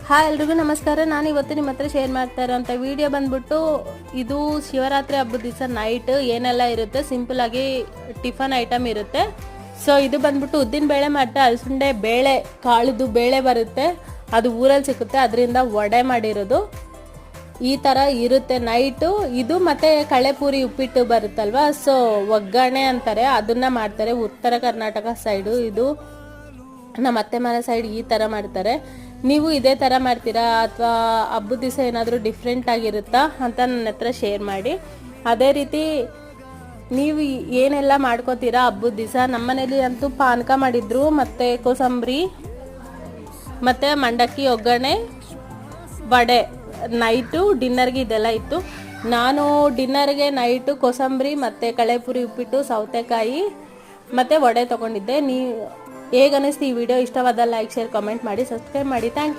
Hi ಎಲ್ರಿಗೂ ನಮಸ್ಕಾರ. ನಾನು ಇವತ್ತು ನಿಮ್ಮ ಹತ್ರ ಶೇರ್ ಮಾಡ್ತಾ ಇರೋಂಥ ವಿಡಿಯೋ ಬಂದ್ಬಿಟ್ಟು ಇದು ಶಿವರಾತ್ರಿ ಹಬ್ಬದ ದಿವಸ ನೈಟ್ ಏನೆಲ್ಲ ಇರುತ್ತೆ, ಸಿಂಪಲ್ ಆಗಿ ಟಿಫನ್ ಐಟಮ್ ಇರುತ್ತೆ. ಸೊ ಇದು ಬಂದ್ಬಿಟ್ಟು ಉದ್ದಿನ ಬೇಳೆ ಮತ್ತು ಅಲಸಂಡೆ ಬೇಳೆ ಕಾಳುದು ಬೇಳೆ ಬರುತ್ತೆ, ಅದು ಊರಲ್ಲಿ ಸಿಗುತ್ತೆ, ಅದರಿಂದ ವಡೆ ಮಾಡಿರೋದು ಈ ಥರ ಇರುತ್ತೆ ನೈಟು. ಇದು ಮತ್ತು ಕಳೆಪುರಿ ಉಪ್ಪಿಟ್ಟು ಬರುತ್ತಲ್ವ, ಸೊ ಒಗ್ಗರಣೆ ಅಂತಾರೆ, ಅದನ್ನು ಮಾಡ್ತಾರೆ ಉತ್ತರ ಕರ್ನಾಟಕ ಸೈಡು. ಇದು ನಮ್ಮ ಅತ್ತೆ ಮನೆ ಸೈಡ್ ಈ ಥರ ಮಾಡ್ತಾರೆ. ನೀವು ಇದೇ ಥರ ಮಾಡ್ತೀರಾ ಅಥವಾ ಹಬ್ಬದ ದಿವಸ ಏನಾದರೂ ಡಿಫ್ರೆಂಟ್ ಆಗಿರುತ್ತಾ ಅಂತ ನನ್ನ ಹತ್ರ ಶೇರ್ ಮಾಡಿ. ಅದೇ ರೀತಿ ನೀವು ಏನೆಲ್ಲ ಮಾಡ್ಕೋತೀರಾ ಹಬ್ಬದ ದಿವಸ. ನಮ್ಮನೇಲಿ ಅಂತೂ ಪಾನಕ ಮಾಡಿದ್ರು, ಮತ್ತು ಕೋಸಂಬರಿ ಮತ್ತು ಮಂಡಕ್ಕಿ ಒಗ್ಗರಣೆ ವಡೆ ನೈಟು ಡಿನ್ನರ್ಗೆ ಇದೆಲ್ಲ ಇತ್ತು. ನಾನು ಡಿನ್ನರ್ಗೆ ನೈಟು ಕೋಸಂಬರಿ ಮತ್ತು ಕಳೆಪುರಿ ಉಪ್ಪಿಟ್ಟು ಸೌತೆಕಾಯಿ ಮತ್ತು ವಡೆ ತೊಗೊಂಡಿದ್ದೆ. ಹೇಗೆ ಅನ್ನಿಸ್ತು ಈ ವಿಡಿಯೋ? ಇಷ್ಟವಾದ ಲೈಕ್ ಶೇರ್ ಕಮೆಂಟ್ ಮಾಡಿ, ಸಬ್ಸ್ಕ್ರೈಬ್ ಮಾಡಿ. Thank you.